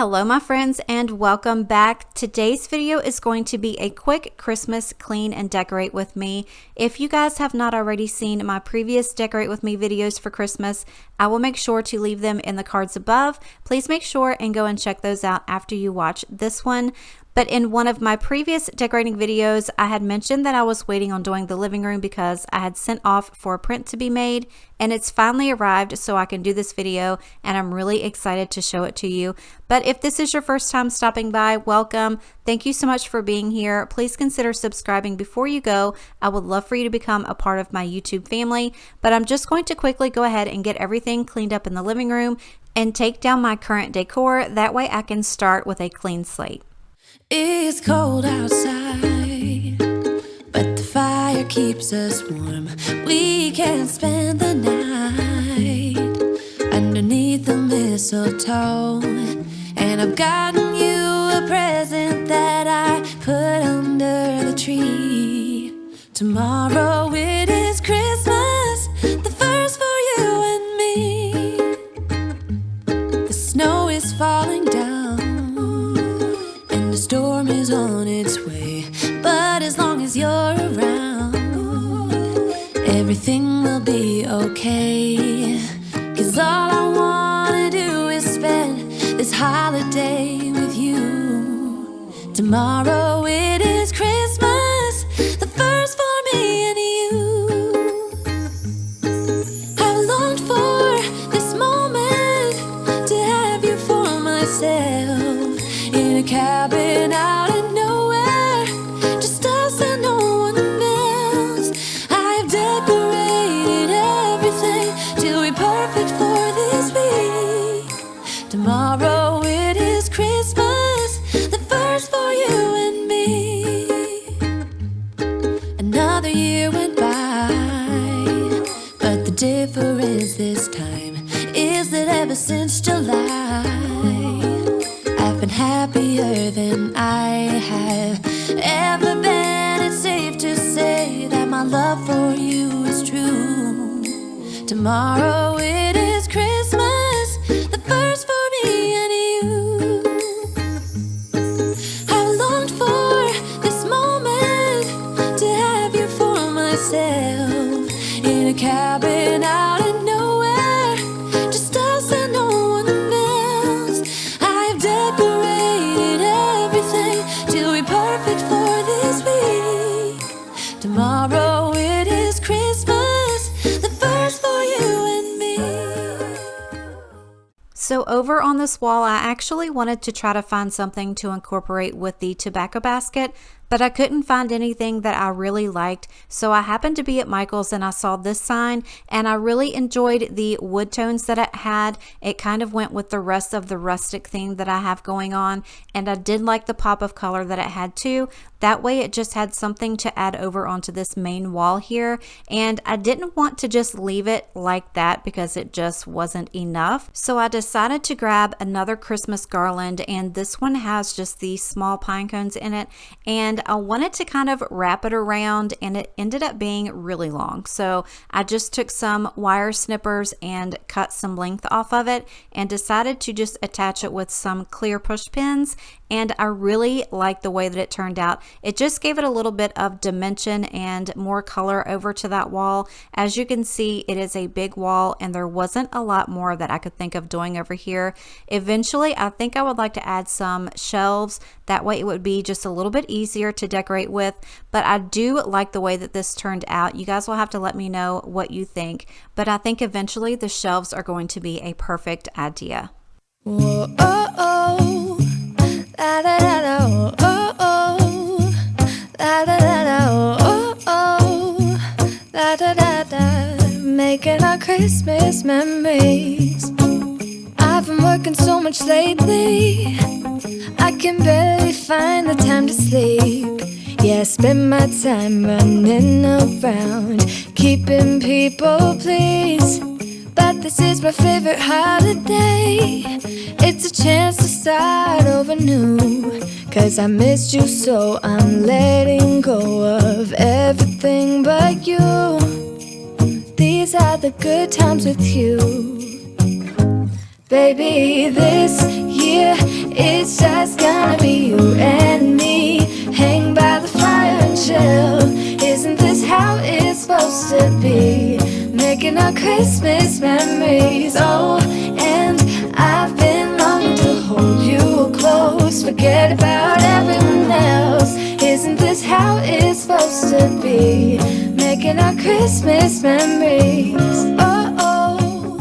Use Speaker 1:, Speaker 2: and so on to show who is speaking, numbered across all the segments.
Speaker 1: Hello my friends and welcome back. Today's video is going to be a quick Christmas clean and decorate with me. If you guys have not already seen my previous decorate with me videos for Christmas, I will make sure to leave them in the cards above. Please make sure and go and check those out after you watch this one. But in one of my previous decorating videos, I had mentioned that I was waiting on doing the living room because I had sent off for a print to be made, and it's finally arrived so I can do this video, and I'm really excited to show it to you. But if this is your first time stopping by, welcome. Thank you so much for being here. Please consider subscribing before you go. I would love for you to become a part of my YouTube family, but I'm just going to quickly go ahead and get everything cleaned up in the living room and take down my current decor. That way I can start with a clean slate.
Speaker 2: It's cold outside, but the fire keeps us warm. We can spend the night underneath the mistletoe. And I've gotten you a present that I put under the tree. Tomorrow it is Christmas, the first for you and me. The snow is falling down, the storm is on its way, but as long as you're around, everything will be okay. 'Cause all I wanna do is spend this holiday with you. Tomorrow it is Christmas, the first for me and you. I've longed for this moment to have you for myself, in a cabin out in nowhere, just us and no one else. I've decorated everything to be perfect for this week. Tomorrow it is Christmas, the first for you and me. Another year went by, but the difference this time is that ever since July, I've been happier than I have ever been. It's safe to say that my love for you is true. Tomorrow it is Christmas, the first for me and you. I've longed for this moment to have you for myself, in a cabin out in nowhere, just us and no one else. I've decorated everything to be perfect for this week. Tomorrow it is Christmas, the first for you and me.
Speaker 1: So over on this wall, I actually wanted to try to find something to incorporate with the tobacco basket, but I couldn't find anything that I really liked. So I happened to be at Michael's and I saw this sign, and I really enjoyed the wood tones that it had. It kind of went with the rest of the rustic theme that I have going on, and I did like the pop of color that it had too. That way it just had something to add over onto this main wall here, and I didn't want to just leave it like that because it just wasn't enough. So I decided to grab another Christmas garland, and this one has just these small pine cones in it, and I wanted to kind of wrap it around, and it ended up being really long. So I just took some wire snippers and cut some length off of it and decided to just attach it with some clear push pins, and I really like the way that it turned out. It just gave it a little bit of dimension and more color over to that wall. As you can see, it is a big wall, and there wasn't a lot more that I could think of doing over here. Eventually, I think I would like to add some shelves. That way it would be just a little bit easier to decorate with, but I do like the way that this turned out. You guys will have to let me know what you think, but I think eventually the shelves are going to be a perfect idea.
Speaker 2: Whoa, oh, oh. La, da, da, da, oh, oh, oh. La, da, da, da, oh, oh. La, da, da, da. Making our Christmas memories. I've been working so much lately, I can barely find the time to sleep. Yeah, I spend my time running around, keeping people pleased. But this is my favorite holiday. It's a chance to start over new. 'Cause I missed you, so I'm letting go of everything but you. These are the good times with you. Baby, this year It's just gonna be you and me. Hang by the fire and chill. Isn't this how it's supposed to be? Making our Christmas memories. Oh, and I've been longing to hold you close. Forget about everyone else. Isn't this how it's supposed to be? Making our Christmas memories. Oh, oh.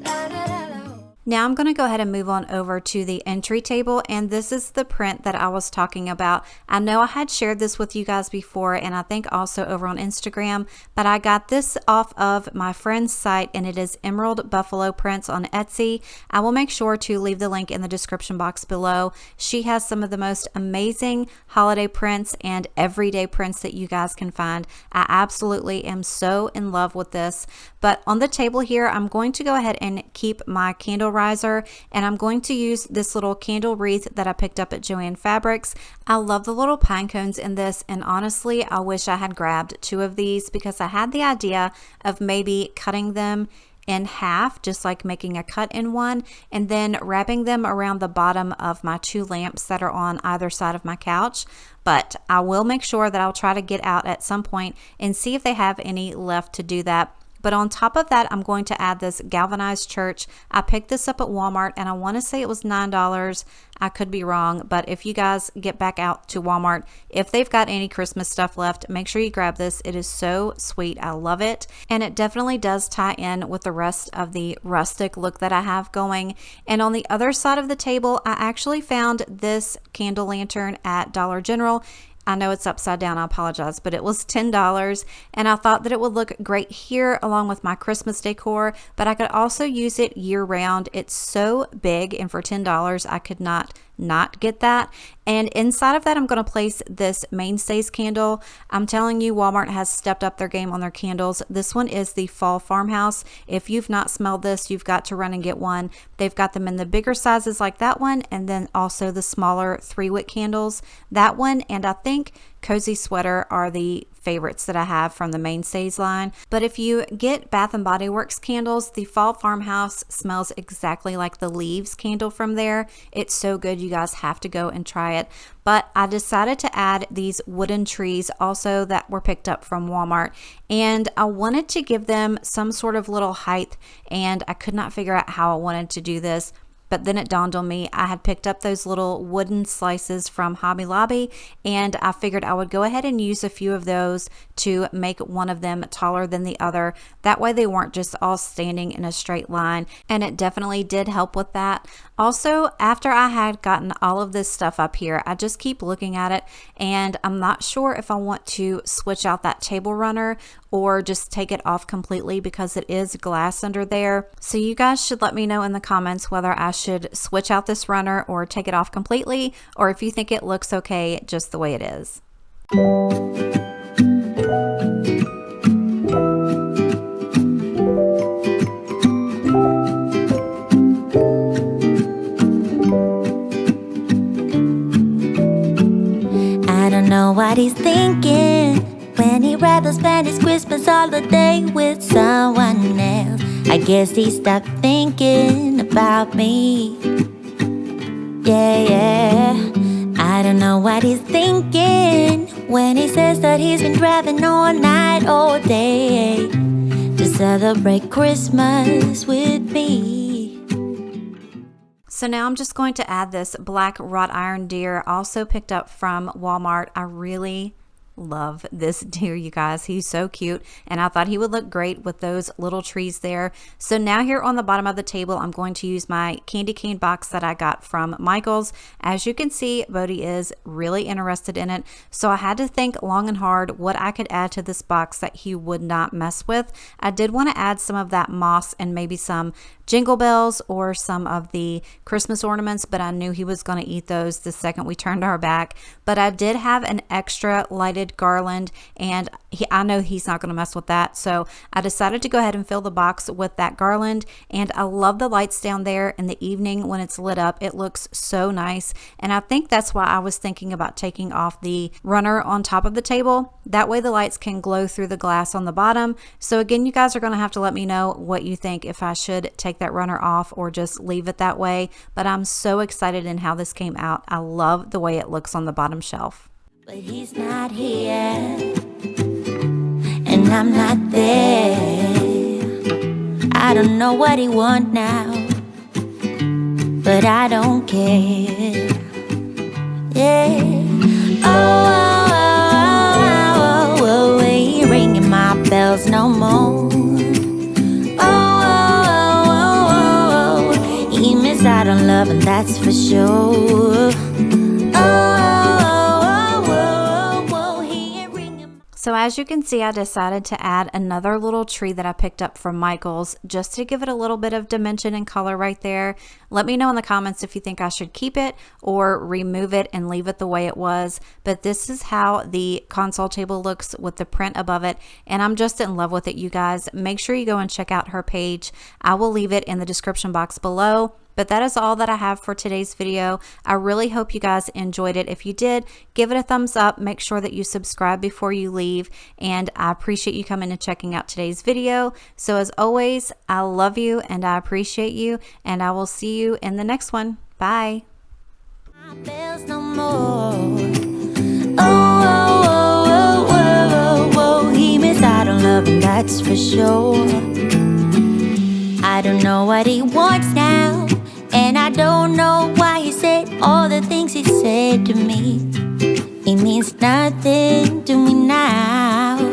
Speaker 2: La, da, da, da.
Speaker 1: Now I'm going to go ahead and move on over to the entry table, and this is the print that I was talking about. I know I had shared this with you guys before, and I think also over on Instagram, but I got this off of my friend's site, and it is Emerald Buffalo Prints on Etsy. I will make sure to leave the link in the description box below. She has some of the most amazing holiday prints and everyday prints that you guys can find. I absolutely am so in love with this. But on the table here, I'm going to go ahead and keep my candle riser, and I'm going to use this little candle wreath that I picked up at Joann Fabrics. I love the little pine cones in this, and honestly, I wish I had grabbed 2 of these because I had the idea of maybe cutting them in half, just like making a cut in one, and then wrapping them around the bottom of my 2 lamps that are on either side of my couch. But I will make sure that I'll try to get out at some point and see if they have any left to do that. But on top of that, I'm going to add this galvanized church. I picked this up at Walmart, and I want to say it was $9. I could be wrong, but if you guys get back out to Walmart, if they've got any Christmas stuff left, make sure you grab this. It is so sweet. I love it. And it definitely does tie in with the rest of the rustic look that I have going. And on the other side of the table, I actually found this candle lantern at Dollar General. I know it's upside down, I apologize, but it was $10, and I thought that it would look great here along with my Christmas decor, but I could also use it year round. It's so big, and for $10 I could not get that. And inside of that, I'm going to place this Mainstays candle. I'm telling you, Walmart has stepped up their game on their candles. This one is the Fall Farmhouse. If you've not smelled this, you've got to run and get one. They've got them in the bigger sizes like that one, and then also the smaller 3-wick candles. That one, and I think Cozy Sweater are the favorites that I have from the Mainstays line. But if you get Bath & Body Works candles, the Fall Farmhouse smells exactly like the Leaves candle from there. It's so good. You guys have to go and try it. But I decided to add these wooden trees also that were picked up from Walmart, and I wanted to give them some sort of little height, and I could not figure out how I wanted to do this. But then it dawned on me, I had picked up those little wooden slices from Hobby Lobby, and I figured I would go ahead and use a few of those to make one of them taller than the other. That way they weren't just all standing in a straight line, and it definitely did help with that. Also, after I had gotten all of this stuff up here, I just keep looking at it, and I'm not sure if I want to switch out that table runner or just take it off completely because it is glass under there. So you guys should let me know in the comments whether I should switch out this runner or take it off completely, or if you think it looks okay just the way it is.
Speaker 3: I don't know what he's thinking when he'd rather spend his Christmas holiday with someone else. I guess he stopped thinking about me. Yeah. I don't know what he's thinking when he says that he's been driving all night, all day to celebrate Christmas with me.
Speaker 1: So now I'm just going to add this black wrought iron deer, also picked up from Walmart. I really love this deer, you guys. He's so cute, and I thought he would look great with those little trees there. So now here on the bottom of the table, I'm going to use my candy cane box that I got from Michael's. As you can see, Bodhi is really interested in it, so I had to think long and hard what I could add to this box that he would not mess with. I did want to add some of that moss and maybe some jingle bells or some of the Christmas ornaments, but I knew he was going to eat those the second we turned our back. But I did have an extra lighted wood garland, and I know he's not going to mess with that. So I decided to go ahead and fill the box with that garland, and I love the lights down there in the evening when it's lit up. It looks so nice, and I think that's why I was thinking about taking off the runner on top of the table. That way the lights can glow through the glass on the bottom. So again, you guys are going to have to let me know what you think, if I should take that runner off or just leave it that way. But I'm so excited in how this came out. I love the way it looks on the bottom shelf.
Speaker 3: But he's not here, and I'm not there. I don't know what he want now, but I don't care. Yeah. Oh, ain't ringing my bells no more. He missed out on love, and that's for sure.
Speaker 1: So as you can see, I decided to add another little tree that I picked up from Michael's just to give it a little bit of dimension and color right there. Let me know in the comments if you think I should keep it or remove it and leave it the way it was. But this is how the console table looks with the print above it, and I'm just in love with it, you guys. Make sure you go and check out her page. I will leave it in the description box below. But that is all that I have for today's video. I really hope you guys enjoyed it. If you did, give it a thumbs up. Make sure that you subscribe before you leave. And I appreciate you coming and checking out today's video. So as always, I love you and I appreciate you. And I will see you in the next one. Bye.
Speaker 3: He missed out on love, and that's for sure. I don't know what he wants now, and I don't know why he said all the things he said to me. It means nothing to me now.